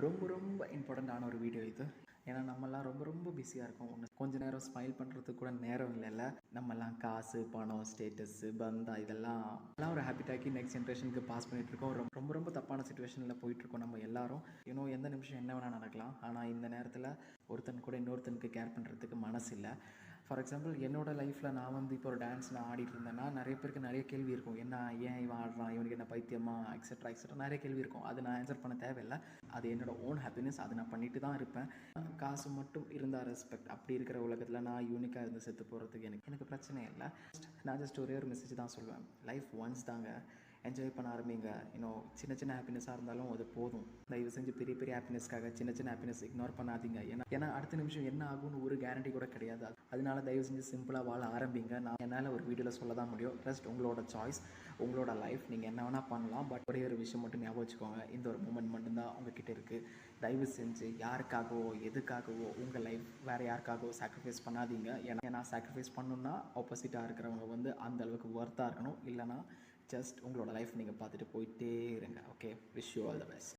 ரொம்ப ரொம்ப இம்பார்ட்டண்ட்டான ஒரு வீடியோ இது. ஏன்னா நம்மலாம் ரொம்ப ரொம்ப பிஸியாக இருக்கோம். கொஞ்ச நேரம் ஸ்மைல் பண்ணுறதுக்கு கூட நேரம் இல்லைல்ல. நம்மலாம் காசு, பணம், ஸ்டேட்டஸ்ஸு, பந்தா இதெல்லாம் ஒரு ஹேபிட்டாக்கி நெக்ஸ்ட் ஜென்ரேஷனுக்கு பாஸ் பண்ணிகிட்ருக்கோம். ரொம்ப ரொம்ப தப்பான சுச்சுவேஷனில் போயிட்டுருக்கோம் நம்ம எல்லாரும். எந்த நிமிஷம் என்ன வேணால் நடக்கலாம். ஆனால் இந்த நேரத்தில் ஒருத்தன் கூட இன்னொருத்தனுக்கு கேர் பண்ணுறதுக்கு மனசு இல்லை. ஃபார் எக்ஸாம்பிள் என்னோடய லைஃப்பில் நான் இப்போ ஒரு டான்ஸ் நான் ஆடிட்டு இருந்தேன்னா நிறைய பேருக்கு நிறைய கேள்வி இருக்கும். ஏன் இவன் ஆடுறான், இவனுக்கு என்ன பைத்தியமா, எக்ஸெட்ரா எக்ஸெட்ரா நிறைய கேள்வி இருக்கும். அது நான் ஆன்சர் பண்ண தேவையில்லை. அது என்னோடய ஓன் ஹாப்பினஸ். அது நான் பண்ணிட்டு தான் இருப்பேன். காசு மட்டும் இருந்தால் ரெஸ்பெக்ட், அப்படி இருக்கிற உலகத்தில் நான் யூனிக்காக இருந்து செத்து போகிறதுக்கு எனக்கு பிரச்சனை இல்லை. நான் ஜஸ்ட் ஒரே ஒரு மெசேஜ் தான் சொல்லுவேன். லைஃப் ஒன்ஸ் தாங்க, என்ஜாய் பண்ண ஆரம்பிங்க. சின்ன சின்ன ஹாப்பினஸாக இருந்தாலும் அது போதும். தயவு செஞ்சு பெரிய பெரிய ஹாப்பினஸ்க்காக சின்ன சின்ன ஹாப்பினஸ் இக்னோர் பண்ணாதீங்க. ஏன்னா அடுத்த நிமிஷம் என்ன ஆகும்னு ஒரு கேரண்டி கூட கிடையாது. அதனால தயவு செஞ்சு சிம்பிளாக வாழ ஆரம்பிங்க. நான் என்னால் ஒரு வீடியோவில் சொல்ல தான் முடியும். ரெஸ்ட் உங்களோட சாய்ஸ், உங்களோட லைஃப். நீங்கள் என்ன வேணால் பண்ணலாம். பட் ஒரே ஒரு விஷயம் மட்டும் ஞாபகம் வச்சுக்கோங்க. இந்த ஒரு மூமெண்ட் மட்டும்தான் உங்ககிட்ட இருக்குது. தயவு செஞ்சு யாருக்காகவோ எதுக்காகவோ உங்கள் லைஃப் வேறு யாருக்காகவோ சாக்ரிஃபைஸ் பண்ணாதீங்க. ஏன்னா சாக்ரிஃபைஸ் பண்ணணுன்னா ஆப்போசிட்டாக இருக்கிறவங்க அந்த அளவுக்கு ஒர்த்தாக இருக்கணும். இல்லைனா ஜஸ்ட் உங்களோட லைஃப் நீங்கள் பார்த்துட்டு போயிட்டே இருங்க. Okay, wish you all the best.